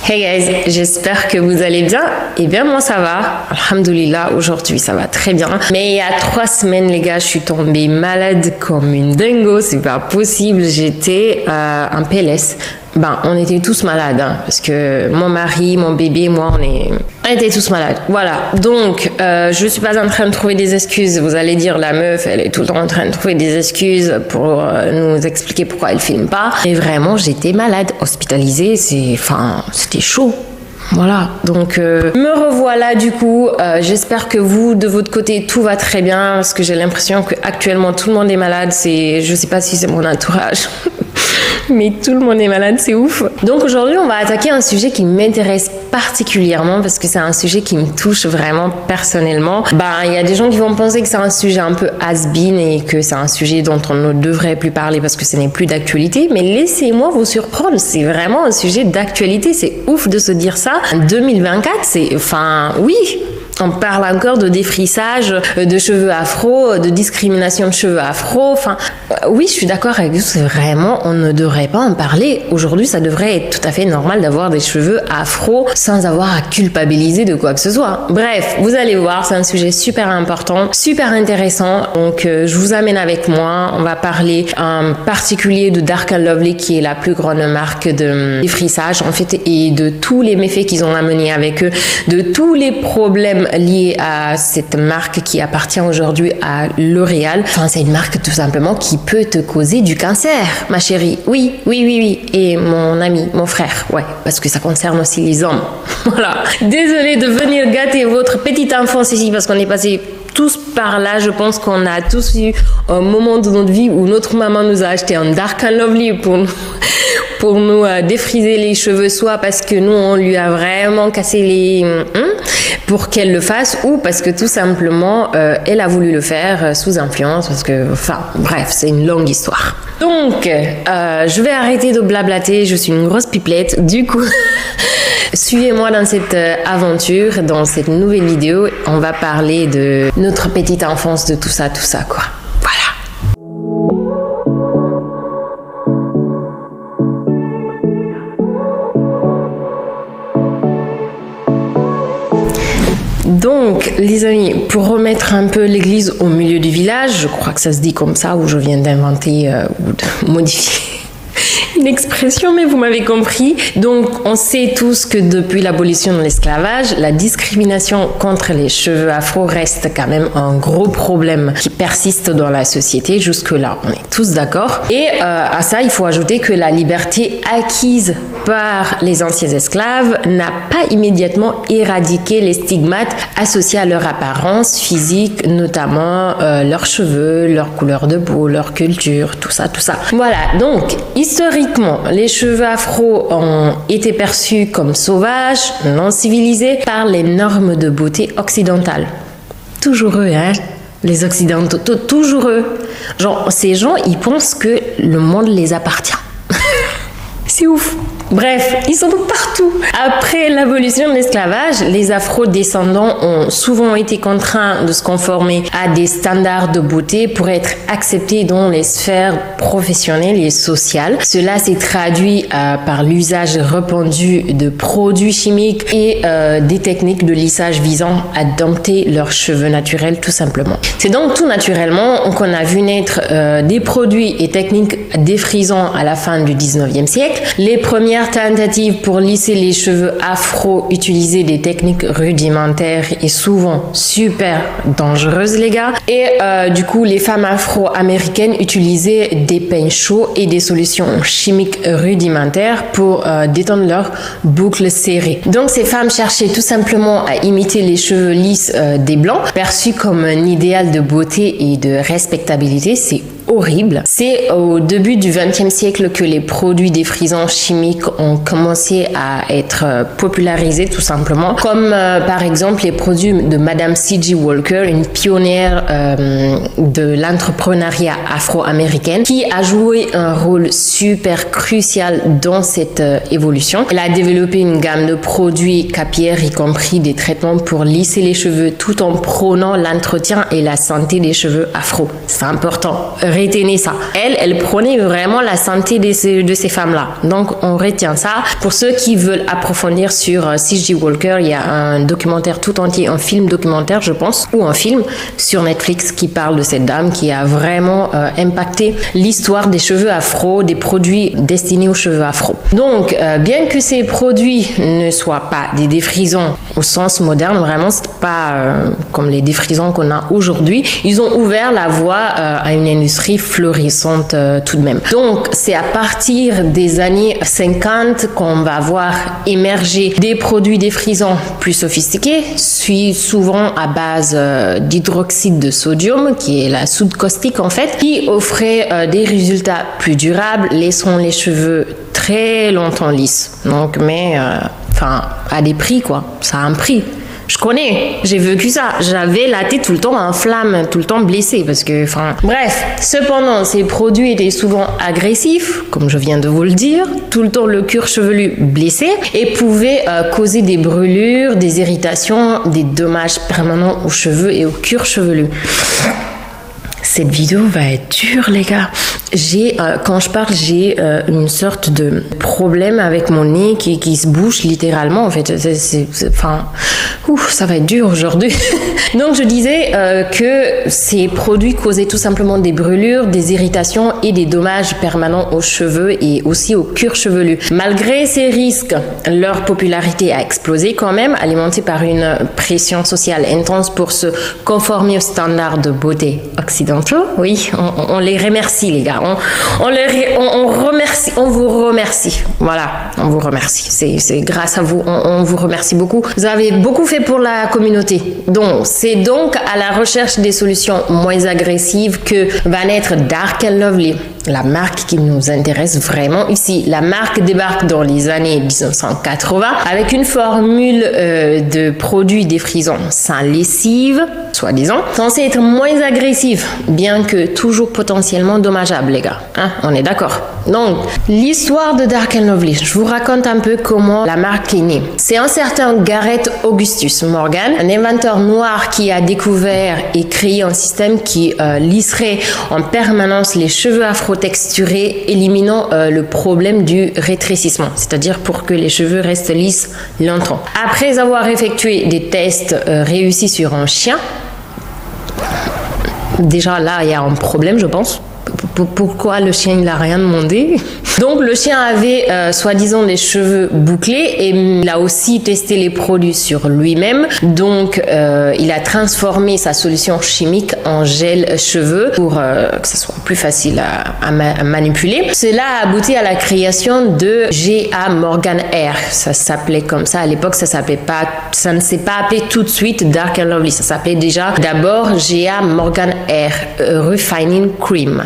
Hey guys, j'espère que vous allez bien. Eh bien moi ça va, alhamdoulilah, aujourd'hui ça va très bien. Mais il y a 3 semaines les gars, je suis tombée malade comme une dingo, c'est pas possible, j'étais en PLS. On était tous malades, hein, parce que mon mari, mon bébé, moi, on était tous malades. Voilà, donc je suis pas en train de trouver des excuses. Vous allez dire, la meuf, elle est tout le temps en train de trouver des excuses pour nous expliquer pourquoi elle filme pas. Mais vraiment, j'étais malade, hospitalisée, c'était chaud. Voilà, donc me revoilà du coup. J'espère que vous, de votre côté, tout va très bien, parce que j'ai l'impression que actuellement tout le monde est malade. Je sais pas si c'est mon entourage. Mais tout le monde est malade, c'est ouf. Donc aujourd'hui, on va attaquer un sujet qui m'intéresse particulièrement parce que c'est un sujet qui me touche vraiment personnellement. Il y a des gens qui vont penser que c'est un sujet un peu has-been et que c'est un sujet dont on ne devrait plus parler parce que ce n'est plus d'actualité. Mais laissez-moi vous surprendre, c'est vraiment un sujet d'actualité. C'est ouf de se dire ça. En 2024, oui. On parle encore de défrissage de cheveux afro, de discrimination de cheveux afro. Oui, je suis d'accord avec vous, c'est vraiment, on ne devrait pas en parler. Aujourd'hui, ça devrait être tout à fait normal d'avoir des cheveux afro sans avoir à culpabiliser de quoi que ce soit. Bref, vous allez voir, c'est un sujet super important, super intéressant. Donc, je vous amène avec moi. On va parler en particulier de Dark & Lovely, qui est la plus grande marque de défrissage, en fait, et de tous les méfaits qu'ils ont amenés avec eux, de tous les problèmes lié à cette marque qui appartient aujourd'hui à L'Oréal. C'est une marque tout simplement qui peut te causer du cancer, ma chérie. Oui. Et mon ami, mon frère, ouais, parce que ça concerne aussi les hommes. Voilà. Désolée de venir gâter votre petite enfance ici parce qu'on est passé tous par là. Je pense qu'on a tous eu un moment de notre vie où notre maman nous a acheté un Dark & Lovely pour nous défriser les cheveux, soit parce que nous on lui a vraiment cassé les pour qu'elle le fasse, ou parce que tout simplement elle a voulu le faire sous influence, parce que bref, c'est une longue histoire. Donc je vais arrêter de blablater, je suis une grosse pipelette, du coup suivez-moi dans cette aventure, dans cette nouvelle vidéo. On va parler de notre petite enfance, de tout ça quoi. Donc, les amis, pour remettre un peu l'église au milieu du village, je crois que ça se dit comme ça, ou je viens d'inventer ou de modifier une expression, mais vous m'avez compris. Donc, on sait tous que depuis l'abolition de l'esclavage, la discrimination contre les cheveux afro reste quand même un gros problème qui persiste dans la société. Jusque-là, on est tous d'accord. Et à ça, il faut ajouter que la liberté acquise par les anciens esclaves n'a pas immédiatement éradiqué les stigmates associés à leur apparence physique, notamment leurs cheveux, leur couleur de peau, leur culture, tout ça. Voilà, donc historiquement, les cheveux afro ont été perçus comme sauvages, non civilisés par les normes de beauté occidentales. Toujours eux, hein, les occidentaux, toujours eux. Ces gens, ils pensent que le monde les appartient. C'est ouf. Bref, ils sont partout. Après l'abolition de l'esclavage, les afro-descendants ont souvent été contraints de se conformer à des standards de beauté pour être acceptés dans les sphères professionnelles et sociales. Cela s'est traduit par l'usage répandu de produits chimiques et des techniques de lissage visant à dompter leurs cheveux naturels, tout simplement. C'est donc tout naturellement qu'on a vu naître des produits et techniques défrisants à la fin du 19e siècle. Les premières tentatives pour lisser les cheveux afro utilisaient des techniques rudimentaires et souvent super dangereuses, les gars. Et du coup, les femmes afro-américaines utilisaient des peins chauds et des solutions chimiques rudimentaires pour détendre leurs boucles serrées. Donc, ces femmes cherchaient tout simplement à imiter les cheveux lisses des blancs, perçus comme un idéal de beauté et de respectabilité. C'est horrible. C'est au début du XXe siècle que les produits défrisants chimiques ont commencé à être popularisés, tout simplement, comme par exemple les produits de Madame C.G. Walker, une pionnière de l'entrepreneuriat afro-américaine, qui a joué un rôle super crucial dans cette évolution. Elle a développé une gamme de produits capillaires, y compris des traitements pour lisser les cheveux, tout en prônant l'entretien et la santé des cheveux afro. C'est important. retenez ça. Elle prenait vraiment la santé de ces femmes-là. Donc, on retient ça. Pour ceux qui veulent approfondir sur C.J. Walker, il y a un documentaire tout entier, un film documentaire, je pense, ou un film sur Netflix qui parle de cette dame qui a vraiment impacté l'histoire des cheveux afro, des produits destinés aux cheveux afro. Donc, bien que ces produits ne soient pas des défrisants au sens moderne, vraiment, c'est pas comme les défrisants qu'on a aujourd'hui, ils ont ouvert la voie à une industrie florissante tout de même. Donc, c'est à partir des années 50 qu'on va voir émerger des produits défrisants plus sophistiqués, souvent à base d'hydroxyde de sodium, qui est la soude caustique en fait, qui offrait des résultats plus durables, laissant les cheveux très longtemps lisses. Donc, mais à des prix quoi, ça a un prix. Je connais, j'ai vécu ça. J'avais la tête tout le temps en flamme, tout le temps blessée parce que, bref. Cependant, ces produits étaient souvent agressifs, comme je viens de vous le dire, tout le temps le cuir chevelu blessé et pouvaient causer des brûlures, des irritations, des dommages permanents aux cheveux et au cuir chevelu. Cette vidéo va être dure, les gars. Quand je parle, j'ai une sorte de problème avec mon nez qui se bouche littéralement. En fait, ça va être dur aujourd'hui. Donc, je disais que ces produits causaient tout simplement des brûlures, des irritations et des dommages permanents aux cheveux et aussi au cuir chevelu. Malgré ces risques, leur popularité a explosé quand même, alimentée par une pression sociale intense pour se conformer aux standards de beauté occidentaux. Oui, on les remercie, les gars. On vous remercie. Voilà, on vous remercie. C'est grâce à vous, on vous remercie beaucoup. Vous avez beaucoup fait pour la communauté. Donc, c'est donc à la recherche des solutions moins agressives que va naître Dark & Lovely, la marque qui nous intéresse vraiment ici. La marque débarque dans les années 1980 avec une formule de produits défrisants sans lessive, soi-disant, censée être moins agressive, bien que toujours potentiellement dommageable, les gars. Hein, on est d'accord. Donc, l'histoire de Dark & Lovely, je vous raconte un peu comment la marque est née. C'est un certain Gareth Augustus Morgan, un inventeur noir qui a découvert et créé un système qui lisserait en permanence les cheveux afro-texturés, éliminant le problème du rétrécissement, c'est-à-dire pour que les cheveux restent lisses longtemps. Après avoir effectué des tests réussis sur un chien, déjà là, il y a un problème, je pense. Pourquoi le chien, il n'a rien demandé? Donc, le chien avait soi-disant les cheveux bouclés et il a aussi testé les produits sur lui-même. Donc, il a transformé sa solution chimique en gel cheveux pour que ce soit plus facile à manipuler. Cela a abouti à la création de G.A. Morgan Hair. Ça s'appelait comme ça à l'époque. Ça ne s'est pas appelé tout de suite Dark & Lovely. Ça s'appelait déjà d'abord G.A. Morgan Hair Refining Cream.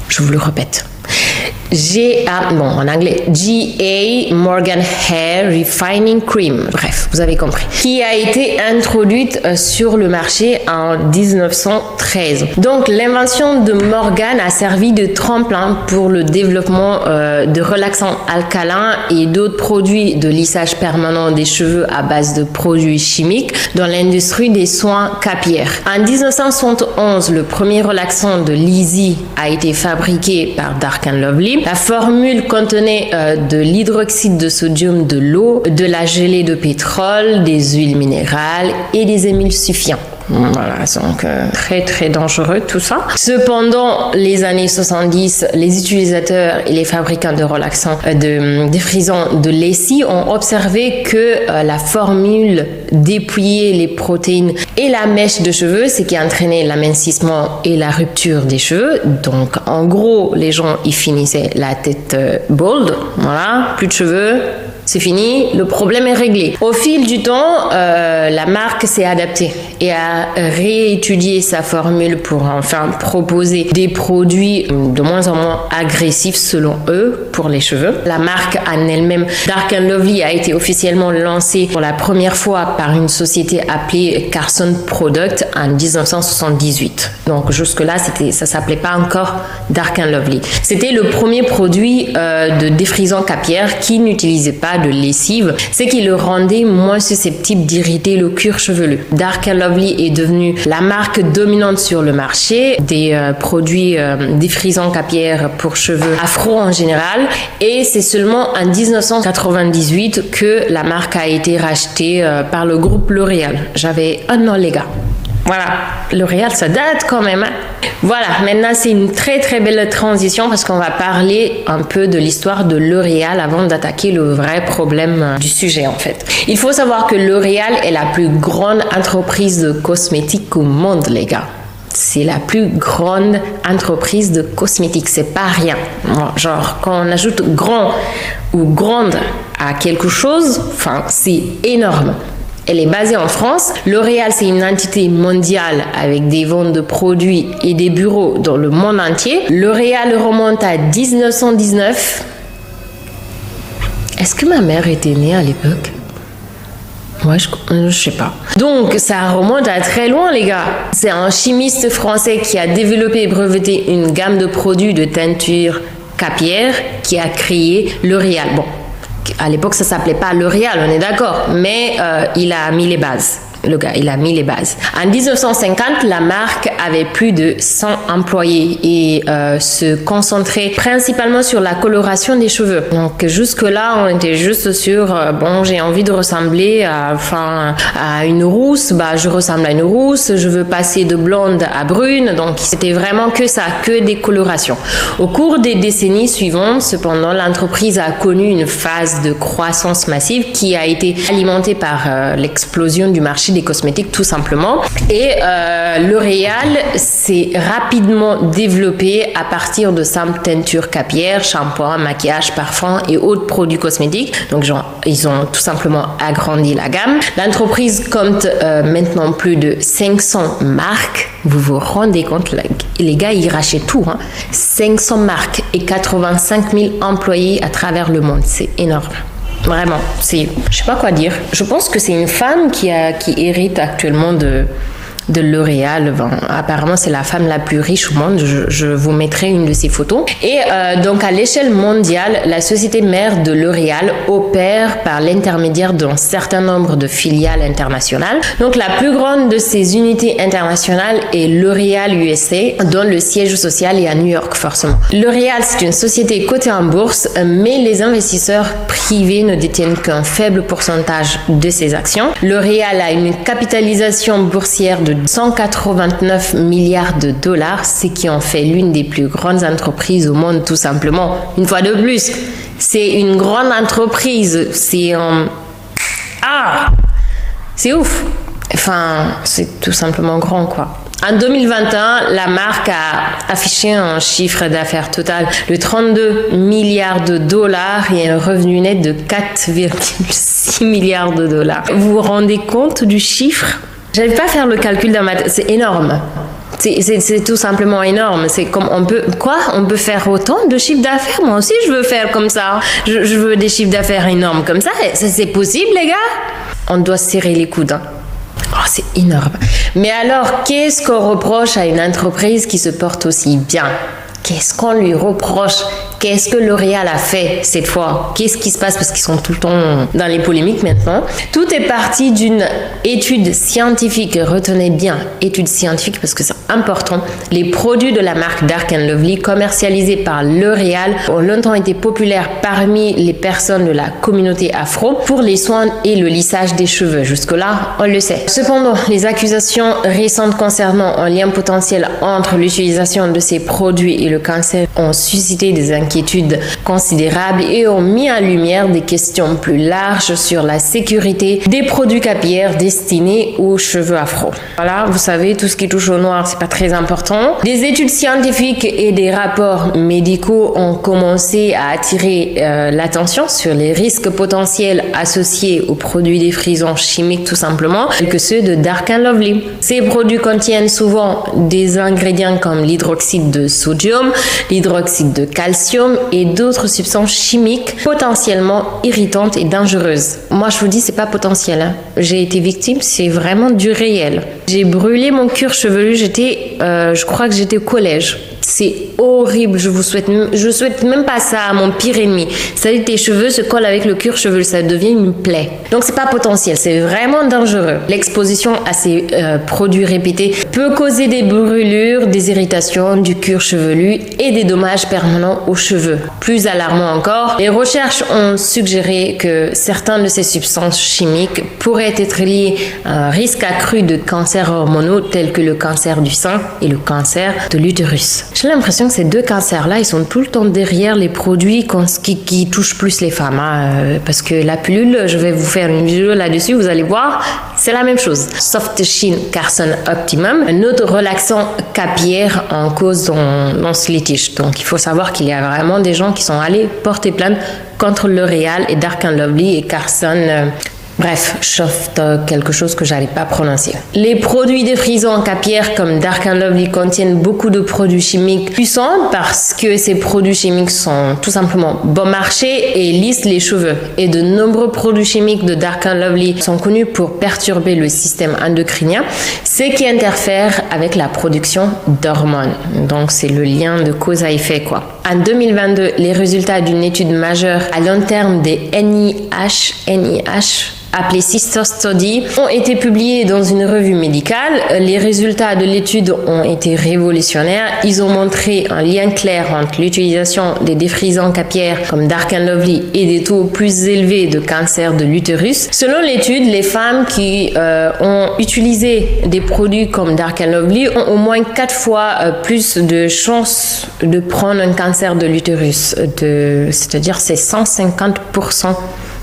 Je vous le répète. En anglais, G.A. Morgan Hair Refining Cream. Bref, vous avez compris. Qui a été introduite sur le marché en 1913. Donc, l'invention de Morgan a servi de tremplin pour le développement de relaxants alcalins et d'autres produits de lissage permanent des cheveux à base de produits chimiques dans l'industrie des soins capillaires. En 1971, le premier relaxant de Lizzie a été fabriqué par Dark & Lovely. La formule contenait de l'hydroxyde de sodium, de l'eau, de la gelée de pétrole, des huiles minérales et des émulsifiants. Voilà, donc très très dangereux tout ça. Cependant, les années 70, les utilisateurs et les fabricants de relaxants, de défrisants de lessive ont observé que la formule dépouillait les protéines et la mèche de cheveux, ce qui entraînait l'amincissement et la rupture des cheveux. Donc en gros, les gens y finissaient la tête bald, voilà, plus de cheveux. C'est fini, le problème est réglé. Au fil du temps, la marque s'est adaptée et a réétudié sa formule pour enfin proposer des produits de moins en moins agressifs selon eux pour les cheveux. La marque en elle-même, Dark & Lovely, a été officiellement lancée pour la première fois par une société appelée Carson Product en 1978. Donc jusque-là, ça s'appelait pas encore Dark & Lovely. C'était le premier produit de défrisant capillaire qui n'utilisait pas pas de lessive, c'est qu'il le rendait moins susceptible d'irriter le cuir chevelu. Dark & Lovely est devenue la marque dominante sur le marché des produits défrisants capillaires pour cheveux afro en général, et c'est seulement en 1998 que la marque a été rachetée par le groupe L'Oréal. J'avais un an, les gars. Voilà, L'Oréal, ça date quand même. Voilà, maintenant c'est une très très belle transition parce qu'on va parler un peu de l'histoire de L'Oréal avant d'attaquer le vrai problème du sujet en fait. Il faut savoir que L'Oréal est la plus grande entreprise de cosmétiques au monde, les gars. C'est la plus grande entreprise de cosmétiques, c'est pas rien. Genre, quand on ajoute grand ou grande à quelque chose, enfin, c'est énorme. Elle est basée en France. L'Oréal, c'est une entité mondiale avec des ventes de produits et des bureaux dans le monde entier. L'Oréal remonte à 1919. Est-ce que ma mère était née à l'époque? Ouais, je sais pas. Donc, ça remonte à très loin, les gars. C'est un chimiste français qui a développé et breveté une gamme de produits de teinture capillaire qui a créé L'Oréal. Bon, à l'époque, ça s'appelait pas L'Oréal, on est d'accord, mais il a mis les bases. Le gars, il a mis les bases. En 1950, la marque avait plus de 100 employés et se concentrait principalement sur la coloration des cheveux. Donc jusque-là, on était juste sur bon, j'ai envie de ressembler à une rousse, bah je ressemble à une rousse, je veux passer de blonde à brune. Donc c'était vraiment que ça, que des colorations. Au cours des décennies suivantes, cependant, l'entreprise a connu une phase de croissance massive qui a été alimentée par l'explosion du marché des cosmétiques tout simplement, et L'Oréal s'est rapidement développé à partir de simples teintures capillaires, shampoing, maquillage, parfum et autres produits cosmétiques. Donc ils ont tout simplement agrandi la gamme. L'entreprise compte maintenant plus de 500 marques. Vous vous rendez compte, les gars, ils rachètent tout, hein. 500 marques et 85 000 employés à travers le monde, c'est énorme. Vraiment, je sais pas quoi dire. Je pense que c'est une femme qui hérite actuellement de L'Oréal. Bon, apparemment, c'est la femme la plus riche au monde. Je vous mettrai une de ses photos. Et donc, à l'échelle mondiale, la société mère de L'Oréal opère par l'intermédiaire d'un certain nombre de filiales internationales. Donc, la plus grande de ces unités internationales est L'Oréal USA, dont le siège social est à New York, forcément. L'Oréal, c'est une société cotée en bourse, mais les investisseurs privés ne détiennent qu'un faible pourcentage de ses actions. L'Oréal a une capitalisation boursière de 189 milliards de dollars, ce qui en fait l'une des plus grandes entreprises au monde, tout simplement. Une fois de plus, c'est une grande entreprise. C'est ouf. Enfin, c'est tout simplement grand, quoi. En 2021, la marque a affiché un chiffre d'affaires total de 32 milliards de dollars et un revenu net de 4,6 milliards de dollars. Vous vous rendez compte du chiffre? J'arrive pas à faire le calcul dans ma tête, c'est énorme. C'est tout simplement énorme. C'est comme on peut faire autant de chiffres d'affaires? Moi aussi, je veux faire comme ça. Je veux des chiffres d'affaires énormes comme ça. C'est possible, les gars? On doit serrer les coudes, hein. Oh, c'est énorme. Mais alors, qu'est-ce qu'on reproche à une entreprise qui se porte aussi bien? Qu'est-ce qu'on lui reproche? Qu'est-ce que L'Oréal a fait cette fois? Qu'est-ce qui se passe? Parce qu'ils sont tout le temps dans les polémiques maintenant. Tout est parti d'une étude scientifique. Retenez bien, étude scientifique parce que c'est important. Les produits de la marque Dark & Lovely commercialisés par L'Oréal ont longtemps été populaires parmi les personnes de la communauté afro pour les soins et le lissage des cheveux. Jusque-là, on le sait. Cependant, les accusations récentes concernant un lien potentiel entre l'utilisation de ces produits et le cancer ont suscité des inquiétudes considérables et ont mis en lumière des questions plus larges sur la sécurité des produits capillaires destinés aux cheveux afro. Voilà, vous savez, tout ce qui touche au noir, c'est pas très important. Des études scientifiques et des rapports médicaux ont commencé à attirer l'attention sur les risques potentiels associés aux produits défrisants chimiques tout simplement, tels que ceux de Dark & Lovely. Ces produits contiennent souvent des ingrédients comme l'hydroxyde de sodium, l'hydroxyde de calcium et d'autres substances chimiques potentiellement irritantes et dangereuses. Moi, je vous dis, c'est pas potentiel, hein. J'ai été victime, c'est vraiment du réel. J'ai brûlé mon cuir chevelu, je crois que j'étais au collège. C'est horrible, je souhaite même pas ça à mon pire ennemi. C'est-à-dire que tes cheveux se collent avec le cuir chevelu, ça devient une plaie. Donc c'est pas potentiel, c'est vraiment dangereux. L'exposition à ces produits répétés peut causer des brûlures, des irritations du cuir chevelu et des dommages permanents aux cheveux. Plus alarmant encore, les recherches ont suggéré que certaines de ces substances chimiques pourraient être liées à un risque accru de cancers hormonaux tels que le cancer du sein et le cancer de l'utérus. J'ai l'impression que ces deux cancers-là, ils sont tout le temps derrière les produits qui touchent plus les femmes. Parce que la pilule, je vais vous faire une vidéo là-dessus, vous allez voir, c'est la même chose. Soft Sheen Carson Optimum, un autre relaxant capillaire en cause dans ce litige. Donc il faut savoir qu'il y a vraiment des gens qui sont allés porter plainte contre L'Oréal et Dark & Lovely et Carson. Bref, sauf quelque chose que j'allais pas prononcer. Les produits défrisants capillaires comme Dark & Lovely contiennent beaucoup de produits chimiques puissants parce que ces produits chimiques sont tout simplement bon marché et lissent les cheveux. Et de nombreux produits chimiques de Dark & Lovely sont connus pour perturber le système endocrinien, ce qui interfère avec la production d'hormones. Donc c'est le lien de cause à effet quoi. En 2022, les résultats d'une étude majeure à long terme des NIH appelée Sister Study, ont été publiés dans une revue médicale. Les résultats de l'étude ont été révolutionnaires. Ils ont montré un lien clair entre l'utilisation des défrisants capillaires comme Dark & Lovely et des taux plus élevés de cancer de l'utérus. Selon l'étude, les femmes qui ont utilisé des produits comme Dark & Lovely ont au moins 4 fois plus de chances de prendre un cancer de l'utérus. C'est-à-dire c'est 150%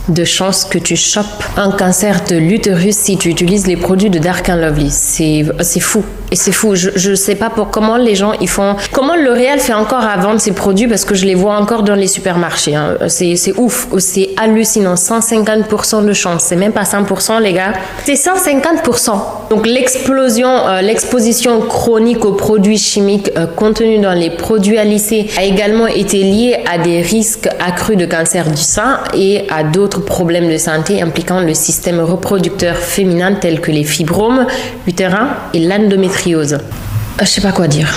de chances que tu chopes un cancer de l'utérus si tu utilises les produits de Dark & Lovely. C'est fou. Et c'est fou. Je sais pas comment les gens ils font. Comment L'Oréal fait encore à vendre ces produits parce que je les vois encore dans les supermarchés. Hein. C'est ouf. C'est hallucinant. 150% de chance. C'est même pas 100% les gars. C'est 150%. Donc l'exposition chronique aux produits chimiques contenus dans les produits à lisser a également été liée à des risques accrus de cancer du sein et à d'autres problèmes de santé impliquant le système reproducteur féminin tels que les fibromes utérins et l'endométriose. Je sais pas quoi dire.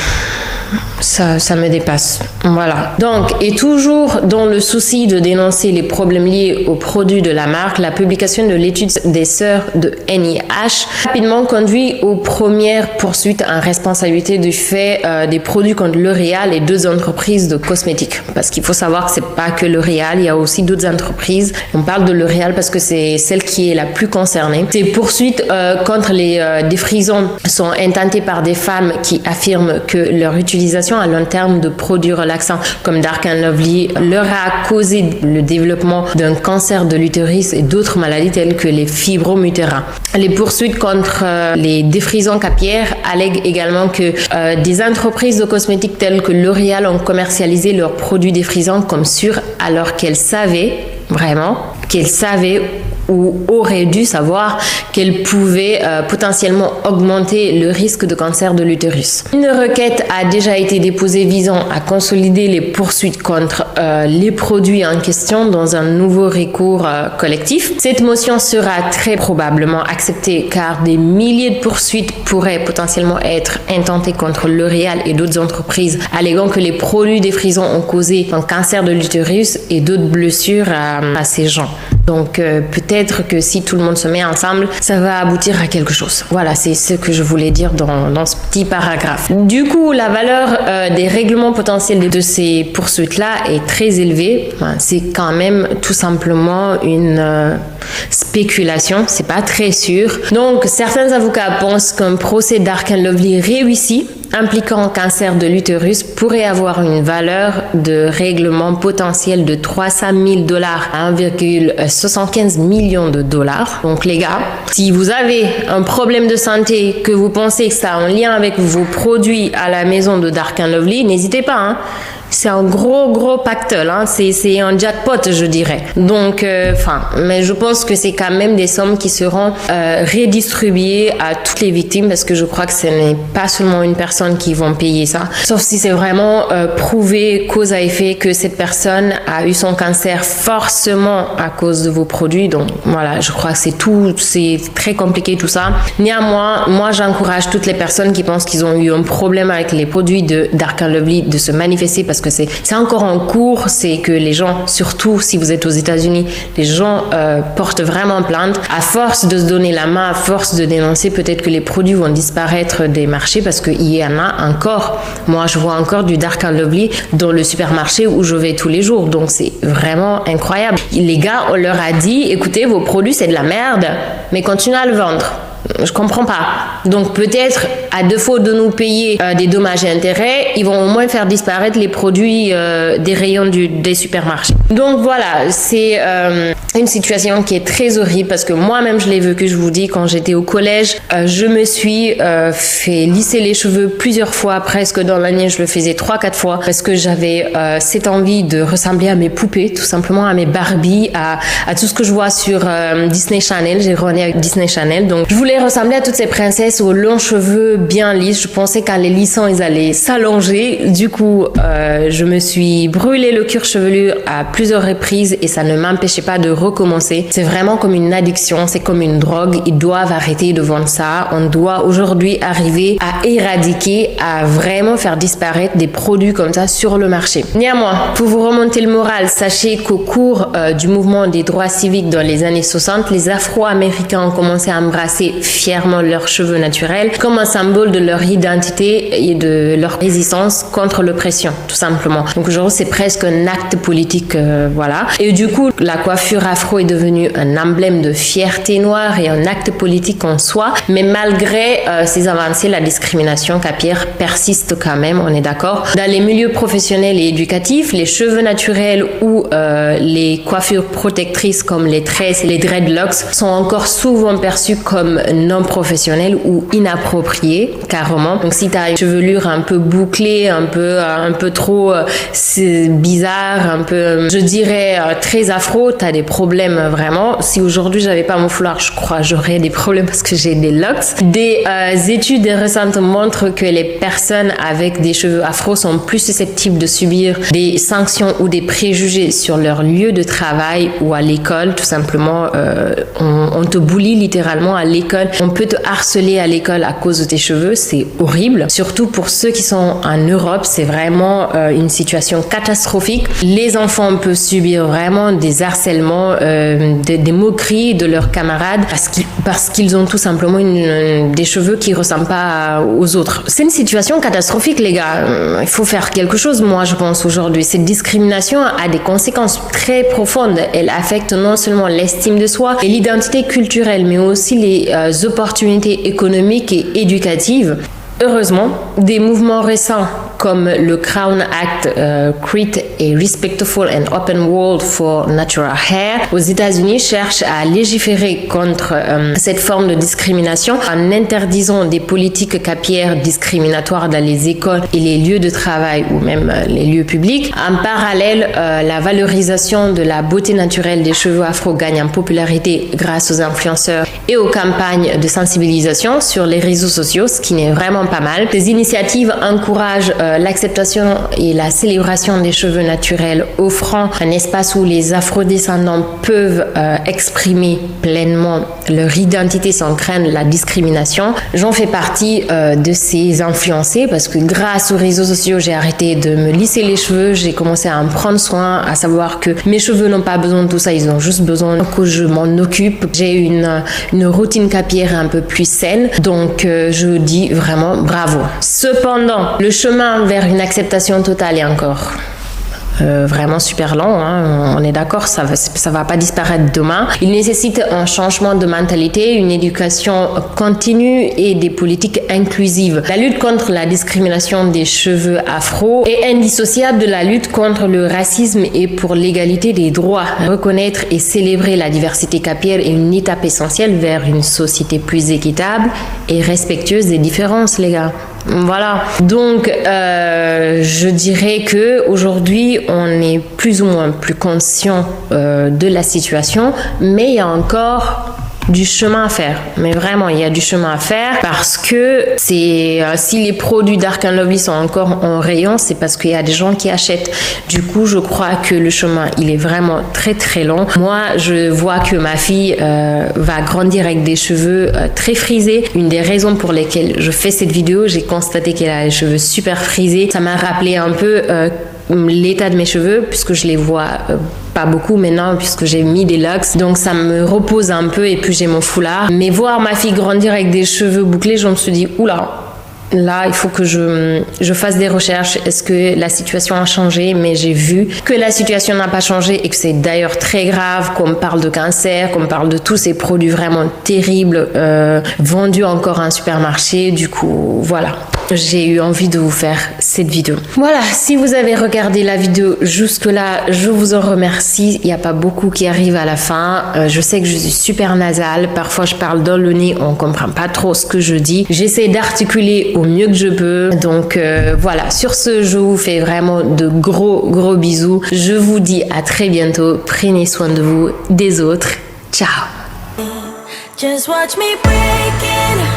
Ça me dépasse. Voilà. Donc, et toujours dans le souci de dénoncer les problèmes liés aux produits de la marque, la publication de l'étude des sœurs de NIH rapidement conduit aux premières poursuites en responsabilité du fait des produits contre L'Oréal et deux entreprises de cosmétiques. Parce qu'il faut savoir que c'est pas que L'Oréal, il y a aussi d'autres entreprises. On parle de L'Oréal parce que c'est celle qui est la plus concernée. Ces poursuites contre les défrisants sont intentées par des femmes qui affirment que leur utilisation à long terme de produits relaxants comme Dark & Lovely leur a causé le développement d'un cancer de l'utérus et d'autres maladies telles que les fibromes utérins. Les poursuites contre les défrisants capillaires allèguent également que des entreprises de cosmétiques telles que L'Oréal ont commercialisé leurs produits défrisants comme sûrs alors qu'elles savaient ou aurait dû savoir qu'elle pouvait potentiellement augmenter le risque de cancer de l'utérus. Une requête a déjà été déposée visant à consolider les poursuites contre les produits en question dans un nouveau recours collectif. Cette motion sera très probablement acceptée car des milliers de poursuites pourraient potentiellement être intentées contre L'Oréal et d'autres entreprises alléguant que les produits défrisants ont causé un cancer de l'utérus et d'autres blessures à ces gens. Donc peut-être que si tout le monde se met ensemble, ça va aboutir à quelque chose. Voilà, c'est ce que je voulais dire dans ce petit paragraphe. Du coup, la valeur des règlements potentiels de ces poursuites-là est très élevée. C'est quand même tout simplement une spéculation, c'est pas très sûr. Donc certains avocats pensent qu'un procès Dark & Lovely réussi impliquant un cancer de l'utérus pourrait avoir une valeur de règlement potentiel de $300 000 à 1,75 million. Donc les gars, si vous avez un problème de santé, que vous pensez que ça a un lien avec vos produits à la maison de Dark & Lovely, n'hésitez pas. c'est un gros pactole, hein. C'est un jackpot, je dirais. Donc, mais je pense que c'est quand même des sommes qui seront redistribuées à toutes les victimes, parce que je crois que ce n'est pas seulement une personne qui vont payer ça, sauf si c'est vraiment prouvé cause à effet que cette personne a eu son cancer forcément à cause de vos produits. Donc voilà, je crois que c'est très compliqué tout ça. Néanmoins, moi j'encourage toutes les personnes qui pensent qu'ils ont eu un problème avec les produits de Dark & Lovely de se manifester, parce que c'est encore en cours. C'est que les gens, surtout si vous êtes aux États-Unis, les gens portent vraiment plainte. À force de se donner la main, à force de dénoncer, peut-être que les produits vont disparaître des marchés, parce qu'il y en a encore. Moi, je vois encore du Dark & Lovely dans le supermarché où je vais tous les jours. Donc, c'est vraiment incroyable. Les gars, on leur a dit, écoutez, vos produits, c'est de la merde, mais continuez à le vendre. Je comprends pas. Donc peut-être, à défaut de nous payer des dommages et intérêts, ils vont au moins faire disparaître les produits des rayons des supermarchés. Donc voilà, c'est une situation qui est très horrible, parce que moi-même je l'ai vécu, je vous dis, quand j'étais au collège, je me suis fait lisser les cheveux plusieurs fois, presque dans l'année, je le faisais 3-4 fois, parce que j'avais cette envie de ressembler à mes poupées, tout simplement à mes Barbie, à tout ce que je vois sur Disney Channel. J'ai grandi avec Disney Channel, donc je voulais ressembler à toutes ces princesses aux longs cheveux bien lisses. Je pensais qu'en les lissant, ils allaient s'allonger. Du coup, je me suis brûlé le cuir chevelu à plusieurs reprises et ça ne m'empêchait pas de recommencer. C'est vraiment comme une addiction, c'est comme une drogue. Ils doivent arrêter de vendre ça. On doit aujourd'hui arriver à éradiquer, à vraiment faire disparaître des produits comme ça sur le marché. Néanmoins, pour vous remonter le moral, sachez qu'au cours du mouvement des droits civiques dans les années 60, les Afro-Américains ont commencé à embrasser fièrement leurs cheveux naturels comme un symbole de leur identité et de leur résistance contre l'oppression, tout simplement. Donc aujourd'hui, c'est presque un acte politique, voilà. Et du coup, la coiffure afro est devenue un emblème de fierté noire et un acte politique en soi. Mais malgré ces avancées, la discrimination capillaire persiste quand même, on est d'accord. Dans les milieux professionnels et éducatifs, les cheveux naturels ou les coiffures protectrices comme les tresses et les dreadlocks sont encore souvent perçus comme non professionnels ou inappropriés, carrément. Donc si tu as une chevelure un peu bouclée, un peu trop bizarre, un peu, je dirais, très afro, tu as des problèmes vraiment. Si aujourd'hui j'avais pas mon foulard, je crois j'aurais des problèmes parce que j'ai des locks. Des études récentes montrent que les personnes avec des cheveux afro sont plus susceptibles de subir des sanctions ou des préjugés sur leur lieu de travail ou à l'école. Tout simplement, on te bully littéralement à l'école. On peut te harceler à l'école à cause de tes cheveux, c'est horrible. Surtout pour ceux qui sont en Europe, c'est vraiment une situation catastrophique. Les enfants peuvent subir vraiment des harcèlements, des moqueries de leurs camarades parce qu'ils ont tout simplement des cheveux qui ne ressemblent pas aux autres. C'est une situation catastrophique, les gars. Il faut faire quelque chose, moi, je pense, aujourd'hui. Cette discrimination a des conséquences très profondes. Elle affecte non seulement l'estime de soi et l'identité culturelle, mais aussi les opportunités économiques et éducatives. Heureusement, des mouvements récents comme le Crown Act, Create a Respectful and Open World for Natural Hair aux États-Unis cherchent à légiférer contre cette forme de discrimination en interdisant des politiques capillaires discriminatoires dans les écoles et les lieux de travail ou même les lieux publics. En parallèle, la valorisation de la beauté naturelle des cheveux afro gagne en popularité grâce aux influenceurs et aux campagnes de sensibilisation sur les réseaux sociaux, ce qui n'est vraiment pas mal. Ces initiatives encouragent l'acceptation et la célébration des cheveux naturels, offrant un espace où les afrodescendants peuvent exprimer pleinement leur identité sans craindre la discrimination. J'en fais partie de ces influencés parce que grâce aux réseaux sociaux, j'ai arrêté de me lisser les cheveux, j'ai commencé à en prendre soin, à savoir que mes cheveux n'ont pas besoin de tout ça, ils ont juste besoin que je m'en occupe. J'ai une routine capillaire un peu plus saine, donc je dis vraiment bravo. Cependant, le chemin vers une acceptation totale est encore vraiment super lent, hein. On est d'accord, ça va pas disparaître demain. Il nécessite un changement de mentalité, une éducation continue et des politiques inclusives. La lutte contre la discrimination des cheveux afro est indissociable de la lutte contre le racisme et pour l'égalité des droits. Reconnaître et célébrer la diversité capillaire est une étape essentielle vers une société plus équitable et respectueuse des différences, les gars. Voilà. Donc, je dirais que aujourd'hui, on est plus ou moins plus conscient de la situation, mais il y a encore du chemin à faire. Mais vraiment, il y a du chemin à faire parce que si les produits Dark & Lovely sont encore en rayon, c'est parce qu'il y a des gens qui achètent. Du coup, je crois que le chemin, il est vraiment très très long. Moi, je vois que ma fille va grandir avec des cheveux très frisés. Une des raisons pour lesquelles je fais cette vidéo, j'ai constaté qu'elle a les cheveux super frisés. Ça m'a rappelé un peu l'état de mes cheveux, puisque je les vois pas beaucoup maintenant, puisque j'ai mis des locks, donc ça me repose un peu, et puis j'ai mon foulard. Mais voir ma fille grandir avec des cheveux bouclés, je me suis dit oula, là il faut que je fasse des recherches. Est-ce que la situation a changé? Mais j'ai vu que la situation n'a pas changé, et que c'est d'ailleurs très grave, qu'on parle de cancer, qu'on parle de tous ces produits vraiment terribles vendus encore en supermarché. Du coup voilà, j'ai eu envie de vous faire cette vidéo. Voilà, si vous avez regardé la vidéo jusque-là, je vous en remercie. Il n'y a pas beaucoup qui arrive à la fin. Je sais que je suis super nasale. Parfois, je parle dans le nez. On ne comprend pas trop ce que je dis. J'essaie d'articuler au mieux que je peux. Donc, voilà. Sur ce, je vous fais vraiment de gros bisous. Je vous dis à très bientôt. Prenez soin de vous, des autres. Ciao. Just watch me breaking.